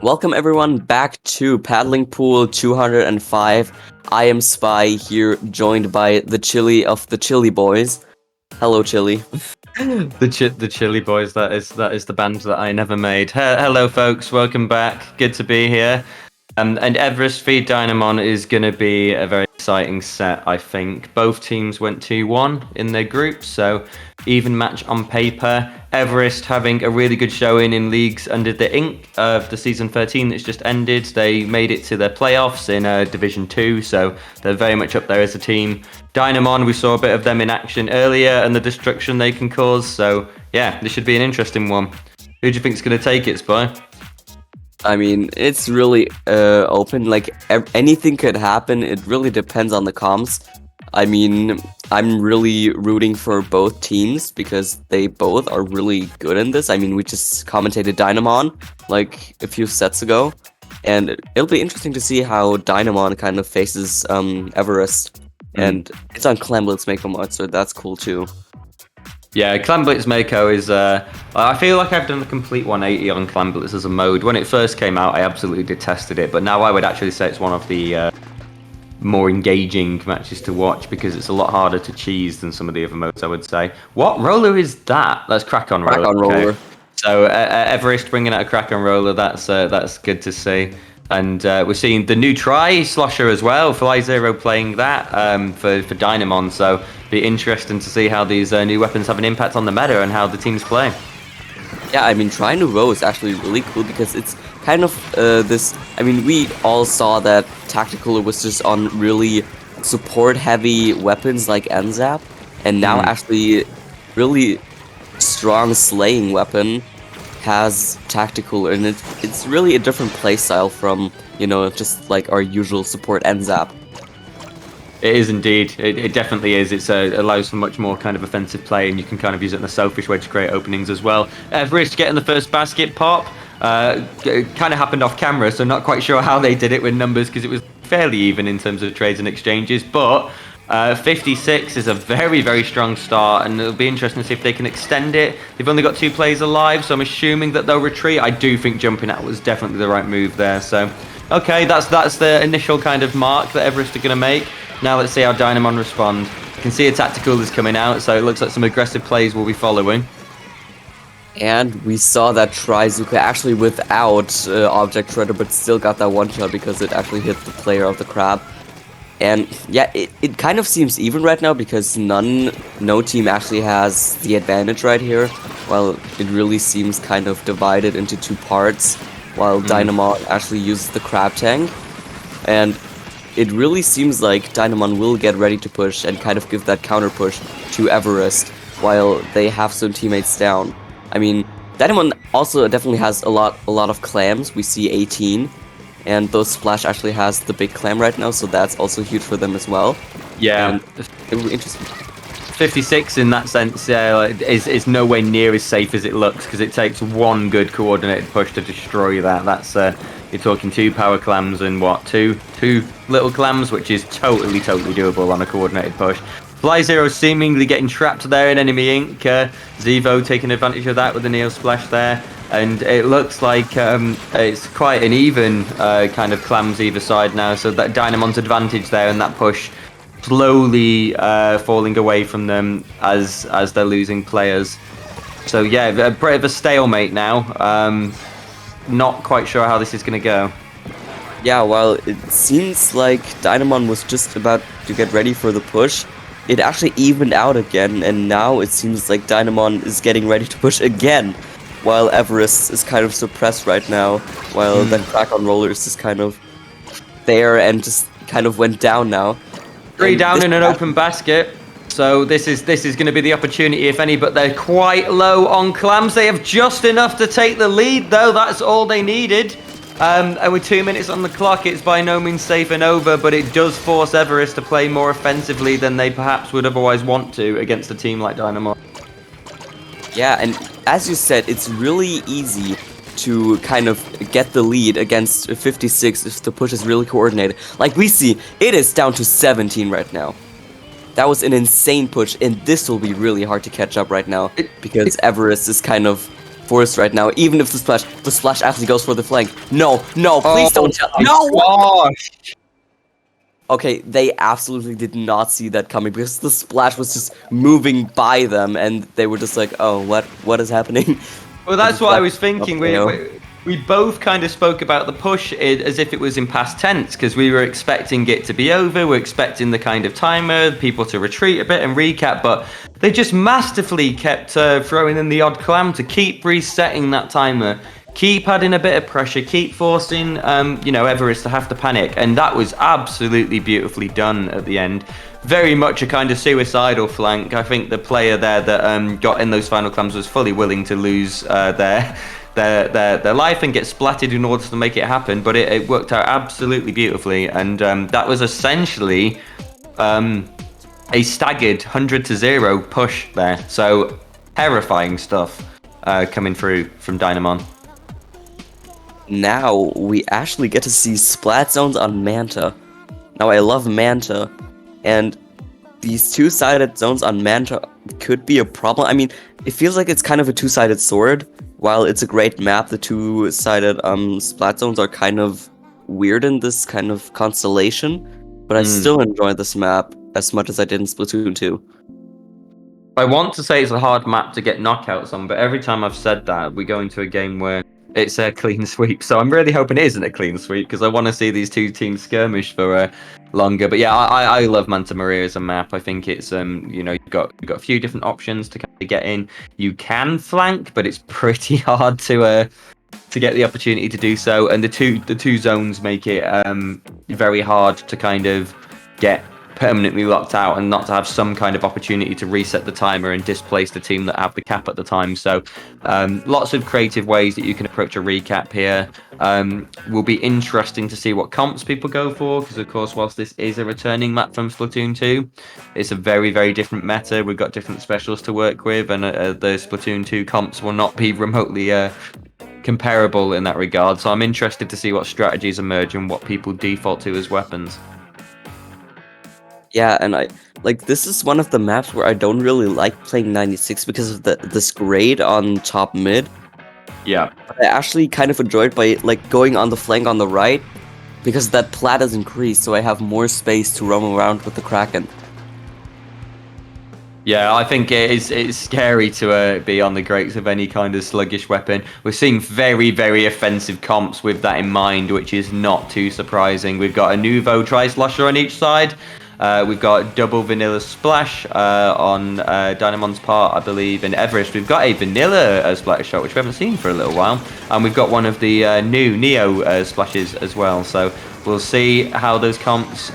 Welcome everyone back to Paddling Pool 205. I am Spy here, joined by the Chili of the Chili Boys. Hello, Chili. The Chili Boys. That is the band that I never made. Hello, folks. Welcome back. Good to be here. And Everest v Dynamon is going to be a very exciting set, I think. Both teams went 2-1 in their groups, so even match on paper. Everest having a really good showing in leagues under the ink of the season 13 that's just ended. They made it to their playoffs in Division 2, so they're very much up there as a team. Dynamon, we saw a bit of them in action earlier and the destruction they can cause, so yeah, this should be an interesting one. Who do you think is going to take it, Spy? I mean, it's really open. Like, anything could happen. It really depends on the comms. I mean, I'm really rooting for both teams because they both are really good in this. I mean, we just commentated Dynamon like a few sets ago, and it'll be interesting to see how Dynamon kind of faces Everest. And it's on Clamblitz Mako Mart, so that's cool too. Yeah, Clamblitz Mako is... I feel like I've done a complete 180 on Clamblitz as a mode. When it first came out, I absolutely detested it, but now I would actually say it's one of the more engaging matches to watch because it's a lot harder to cheese than some of the other modes, I would say. What roller is that? That's Crack-On Roller. Crack-On Roller. Okay. So Everest bringing out a Crack-On Roller, that's good to see. And we're seeing the new Slosher as well. Fly Zero playing that for Dynamon. So be interesting to see how these new weapons have an impact on the meta and how the teams play. Yeah, I mean, trying to row is actually really cool because it's kind of this. I mean, we all saw that Tactical was just on really support-heavy weapons like NZAP, and now actually really strong slaying weapon has Tactical, and it's really a different playstyle from, you know, just like our usual support NZAP. It is indeed. It definitely is. It allows for much more kind of offensive play, and you can kind of use it in a selfish way to create openings as well. Everest getting the first basket pop. It kind of happened off camera, so not quite sure how they did it with numbers because it was fairly even in terms of trades and exchanges, but 56 is a very, very strong start, and it'll be interesting to see if they can extend it. They've only got 2 players alive, so I'm assuming that they'll retreat. I do think jumping out was definitely the right move there. So, okay, that's the initial kind of mark that Everest are going to make. Now let's see how Dynamon respond. You can see a Tactical is coming out, so it looks like some aggressive plays will be following. And we saw that Trizuka actually without Object Shredder, but still got that one shot because it actually hit the player of the crab. And yeah, it kind of seems even right now because no team actually has the advantage right here, while it really seems kind of divided into 2 parts, while Dynamon actually uses the crab tank. And it really seems like Dynamon will get ready to push and kind of give that counter push to Everest while they have some teammates down. I mean, Dynamon also definitely has a lot of clams. We see 18. And those Splash actually has the big clam right now, so that's also huge for them as well. Yeah, and it will be interesting. 56 in that sense is nowhere near as safe as it looks because it takes one good coordinated push to destroy that. That's you're talking 2 power clams and what, two little clams, which is totally doable on a coordinated push. Fly Zero seemingly getting trapped there in enemy ink. Zevo taking advantage of that with the Neo Splash there. And it looks like it's quite an even kind of clams either side now. So that Dynamon's advantage there and that push slowly falling away from them as they're losing players. So yeah, a bit of a stalemate now. Not quite sure how this is going to go. Yeah, well, it seems like Dynamon was just about to get ready for the push. It actually evened out again, and now it seems like Dynamon is getting ready to push again, while Everest is kind of suppressed right now, while that Crack-On Roller is just kind of there and just kind of went down now. 3 down in an open basket. So this is going to be the opportunity, if any, but they're quite low on clams. They have just enough to take the lead, though. That's all they needed. And with 2 minutes on the clock, it's by no means safe and over, but it does force Everest to play more offensively than they perhaps would otherwise want to against a team like Dynamon. Yeah, and as you said, it's really easy to kind of get the lead against 56 if the push is really coordinated. Like we see, it is down to 17 right now. That was an insane push, and this will be really hard to catch up right now because Everest is kind of forced right now, even if the splash actually goes for the flank. No, please don't tell. my No! gosh! Okay, they absolutely did not see that coming because the splash was just moving by them, and they were just like, "Oh, what is happening?" Well, that's what I was thinking. Okay. We both kind of spoke about the push as if it was in past tense because we were expecting it to be over. We're expecting the kind of timer, people to retreat a bit and recap, but they just masterfully kept throwing in the odd clam to keep resetting that timer, keep adding a bit of pressure, keep forcing Everest to have to panic, and that was absolutely beautifully done at the end. Very much a kind of suicidal flank. I think the player there that got in those final clams was fully willing to lose their life and get splatted in order to make it happen, but it worked out absolutely beautifully, and that was essentially a staggered 100-0 push there. So terrifying stuff coming through from Dynamon. Now we actually get to see splat zones on Manta. Now I love Manta, and these two-sided zones on Manta could be a problem. I mean, it feels like it's kind of a two-sided sword. While it's a great map, the two-sided splat zones are kind of weird in this kind of constellation. But I still enjoy this map as much as I did in Splatoon 2. I want to say it's a hard map to get knockouts on, but every time I've said that, we go into a game where it's a clean sweep. So I'm really hoping it isn't a clean sweep because I want to see these two teams skirmish for longer. But yeah, I love Manta Maria as a map. I think it's you've got a few different options to kind of get in. You can flank, but it's pretty hard to get the opportunity to do so. And the two zones make it very hard to kind of get permanently locked out and not to have some kind of opportunity to reset the timer and displace the team that have the cap at the time. So lots of creative ways that you can approach a recap here. Will be interesting to see what comps people go for because, of course, whilst this is a returning map from Splatoon 2, it's a very, very different meta. We've got different specials to work with, and the Splatoon 2 comps will not be remotely comparable in that regard. So I'm interested to see what strategies emerge and what people default to as weapons. Yeah, and this is one of the maps where I don't really like playing 96 because of this grade on top mid. Yeah. But I actually kind of enjoyed by going on the flank on the right because that plat is increased, so I have more space to roam around with the Kraken. Yeah, I think it's scary to be on the greats of any kind of sluggish weapon. We're seeing very, very offensive comps with that in mind, which is not too surprising. We've got a Nuvo Tri-Slosher on each side. We've got double vanilla splash on Dynamon's part, I believe. In Everest, we've got a vanilla splash shot, which we haven't seen for a little while. And we've got one of the new Neo splashes as well. So we'll see how those comps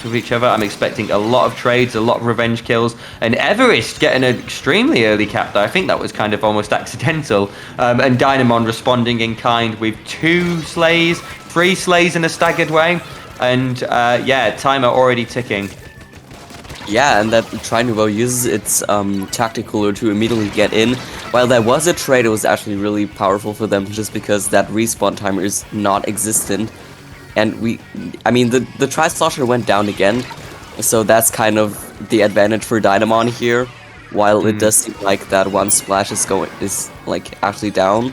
with each other. I'm expecting a lot of trades, a lot of revenge kills, and Everest getting an extremely early cap there. I think that was kind of almost accidental. And Dynamon responding in kind with 2 slays, 3 slays in a staggered way. And yeah, timer already ticking. Yeah, and that Trinuvo uses its tactic cooler to immediately get in. While there was a trade, it was actually really powerful for them just because that respawn timer is not existent. And the Tri-Slosher went down again, so that's kind of the advantage for Dynamon here. While it does seem like that one splash is actually down.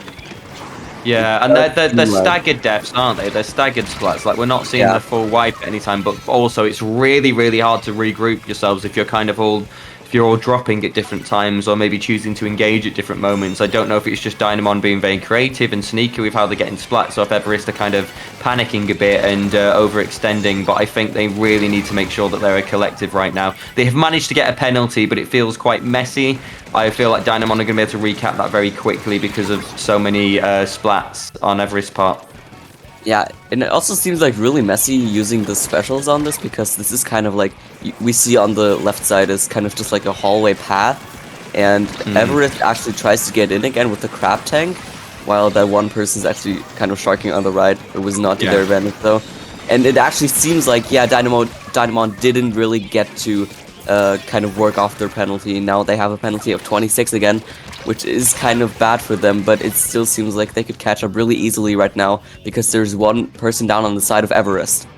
Yeah, and they're staggered deaths, aren't they? They're staggered splats. Like, we're not seeing the full wipe at any time, but also it's really, really hard to regroup yourselves if you're all dropping at different times or maybe choosing to engage at different moments. I don't know if it's just Dynamon being very creative and sneaky with how they're getting splats off Everest are kind of panicking a bit and overextending, but I think they really need to make sure that they're a collective right now. They have managed to get a penalty, but it feels quite messy. I feel like Dynamon are going to be able to recap that very quickly because of so many splats on Everest's part. Yeah, and it also seems like really messy using the specials on this because this is kind of like, we see on the left side is kind of just like a hallway path, and Everest actually tries to get in again with the crab tank, while that one person's actually kind of sharking on the right. It was not to their advantage though. And it actually seems like, yeah, Dynamon didn't really get to kind of work off their penalty. Now they have a penalty of 26 again, which is kind of bad for them, but it still seems like they could catch up really easily right now because there's one person down on the side of Everest.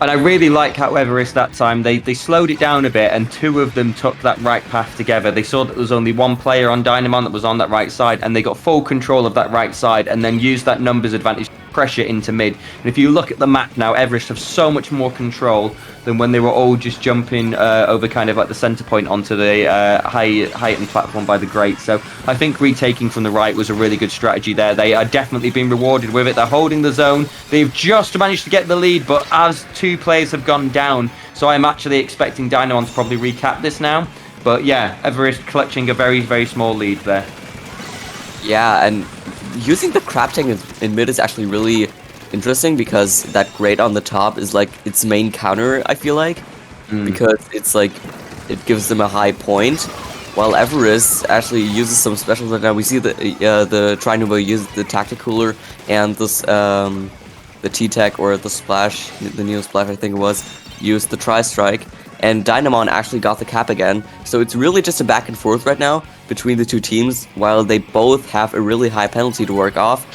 And I really like how Everest that time, they slowed it down a bit and two of them took that right path together. They saw that there was only one player on Dynamon that was on that right side and they got full control of that right side and then used that numbers advantage to pressure into mid. And if you look at the map now, Everest have so much more control than when they were all just jumping over kind of like the center point onto the heightened platform by the Great. So I think retaking from the right was a really good strategy there. They are definitely being rewarded with it. They're holding the zone. They've just managed to get the lead, but as two players have gone down, so I'm actually expecting Dynamon to probably recap this now. But yeah, Everest clutching a very, very small lead there. Yeah, and using the crab tank in mid is actually really interesting because that Great on the top is like its main counter, I feel like. Because it's like, it gives them a high point. While Everest actually uses some specials right now. We see the Trinubo use the Tactic Cooler and this the T-Tech or the Splash, the Neo Splash I think it was, used the Tri-Strike. And Dynamon actually got the cap again. So it's really just a back and forth right now between the two teams. While they both have a really high penalty to work off,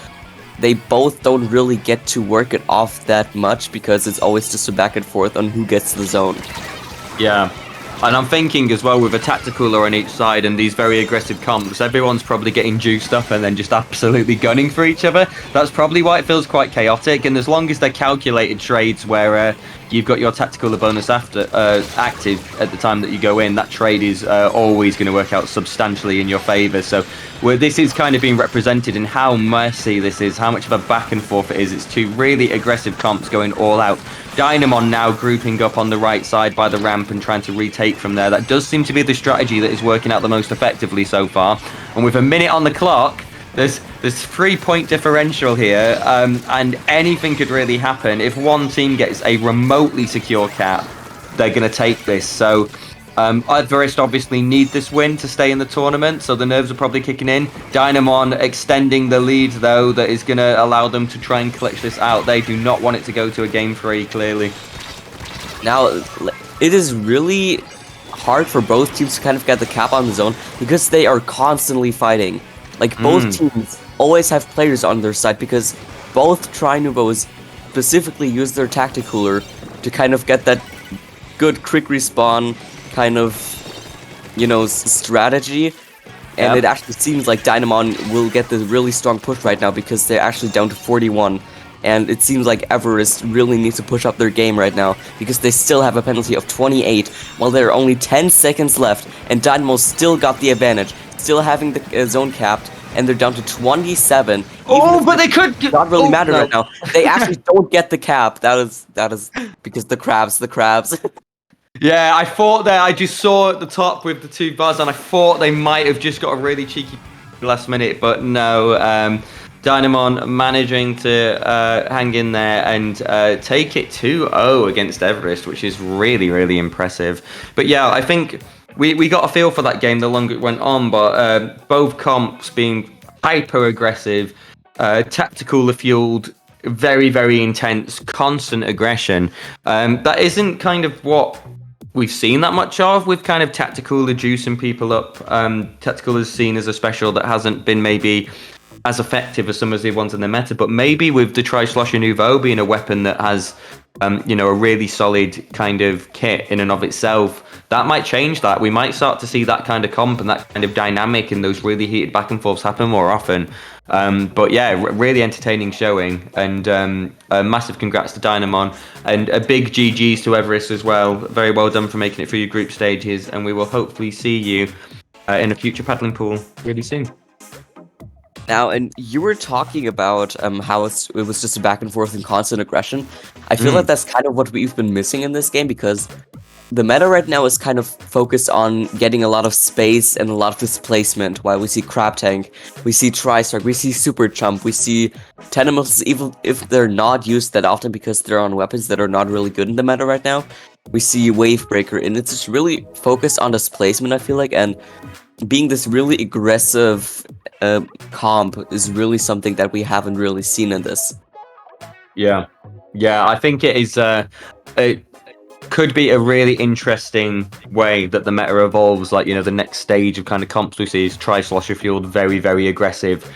they both don't really get to work it off that much because it's always just a back and forth on who gets the zone. Yeah. And I'm thinking as well, with a tactical on each side and these very aggressive comps, everyone's probably getting juiced up and then just absolutely gunning for each other. That's probably why it feels quite chaotic. And as long as they're calculated trades where you've got your tactical bonus after active at the time that you go in, that trade is always going to work out substantially in your favor. So where this is kind of being represented in how messy this is, how much of a back and forth it is. It's two really aggressive comps going all out. Dynamon now grouping up on the right side by the ramp and trying to retake from there. That does seem to be the strategy that is working out the most effectively so far. And with a minute on the clock, there's 3-point differential here, and anything could really happen. If one team gets a remotely secure cap, they're going to take this. So Everest obviously need this win to stay in the tournament, so the nerves are probably kicking in. Dynamon extending the lead, though, that is going to allow them to try and clutch this out. They do not want it to go to a game 3, clearly. Now, it is really hard for both teams to kind of get the cap on the zone because they are constantly fighting. Like, both teams always have players on their side because both Trinubos specifically use their Tactic Cooler to kind of get that good quick respawn kind of, you know, strategy. And it actually seems like Dynamon will get the really strong push right now because they're actually down to 41. And it seems like Everest really needs to push up their game right now because they still have a penalty of 28 while there are only 10 seconds left and Dynamo still got the advantage, still having the zone capped, and they're down to 27. Oh, but they could not really matter right now. They actually don't get the cap. That is because the crabs. Yeah, I thought that I just saw at the top with the two bars, and I thought they might have just got a really cheeky last minute, but no. Dynamon managing to hang in there and take it 2-0 against Everest, which is really, really impressive. But yeah, I think we got a feel for that game the longer it went on, but both comps being hyper aggressive, tactical fueled, very, very intense, constant aggression. That isn't kind of what we've seen that much of with kind of tactical juicing people up. Tactical is seen as a special that hasn't been maybe as effective as some of the ones in the meta, but maybe with the Tri-Slosher Nouveau being a weapon that has, you know, a really solid kind of kit in and of itself, that might change that. We might start to see that kind of comp and that kind of dynamic and those really heated back and forths happen more often. But yeah, really entertaining showing, and a massive congrats to Dynamon, and a big GG's to Everest as well. Very well done for making it through your group stages, and we will hopefully see you in a future paddling pool really soon. Now, and you were talking about how it was just a back and forth and constant aggression. I feel like that's kind of what we've been missing in this game because the meta right now is kind of focused on getting a lot of space and a lot of displacement, while we see Crab Tank, we see Tri-Strike, we see Super Chump, we see Tenemals, even if they're not used that often because they're on weapons that are not really good in the meta right now. We see Wave Breaker, and it's just really focused on displacement, I feel like, and being this really aggressive comp is really something that we haven't really seen in this. Yeah, I think it is. It could be a really interesting way that the meta evolves. Like, you know, the next stage of kind of comps we see is Tri-Slosher fueled, very, very aggressive.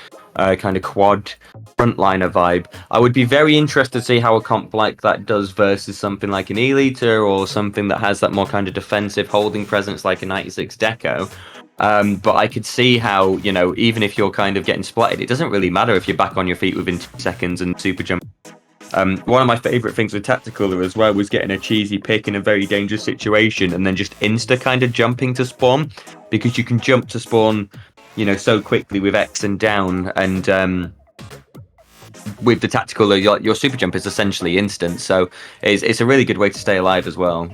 kind of quad frontliner vibe. I would be very interested to see how a comp like that does versus something like an E-liter or something that has that more kind of defensive holding presence like a 96 Deco. But I could see how, you know, even if you're kind of getting splatted, it doesn't really matter if you're back on your feet within 2 seconds and super jump. One of my favourite things with Tactical as well was getting a cheesy pick in a very dangerous situation and then just insta kind of jumping to spawn, because you can jump to spawn, you know, so quickly with X and down, and with the Tactical, your super jump is essentially instant, so it's a really good way to stay alive as well.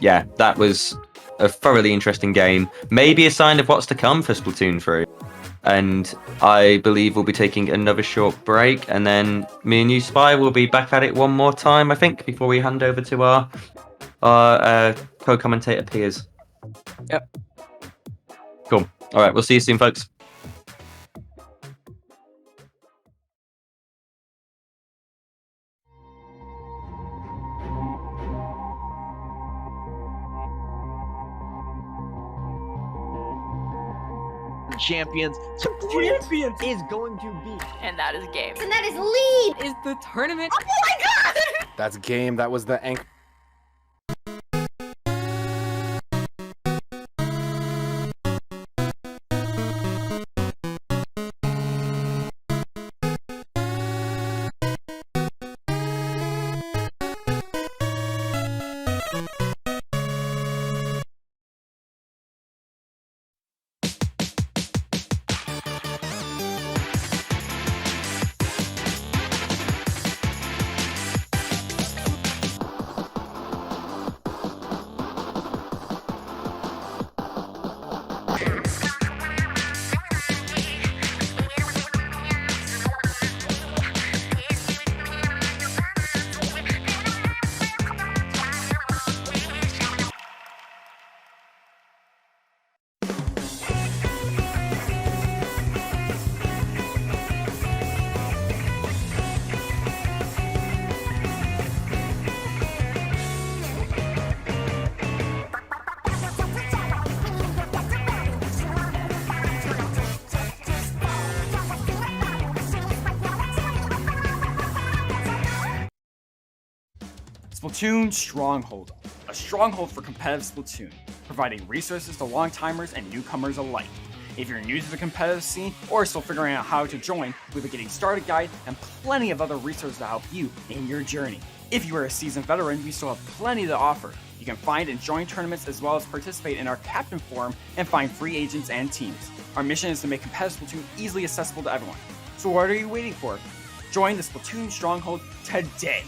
Yeah, that was a thoroughly interesting game. Maybe a sign of what's to come for Splatoon 3. And I believe we'll be taking another short break, and then me and you, Spy, will be back at it one more time, I think, before we hand over to our co-commentator peers. Yep. Cool. All right, we'll see you soon, folks. Champions is going to be, And that is game. And that is lead! Is the tournament. Oh my god! That's game. That was the anchor. Splatoon Stronghold, a stronghold for competitive Splatoon, providing resources to long-timers and newcomers alike. If you're new to the competitive scene or still figuring out how to join, we have a getting started guide and plenty of other resources to help you in your journey. If you are a seasoned veteran, we still have plenty to offer. You can find and join tournaments as well as participate in our Captain Forum and find free agents and teams. Our mission is to make competitive Splatoon easily accessible to everyone. So what are you waiting for? Join the Splatoon Stronghold today!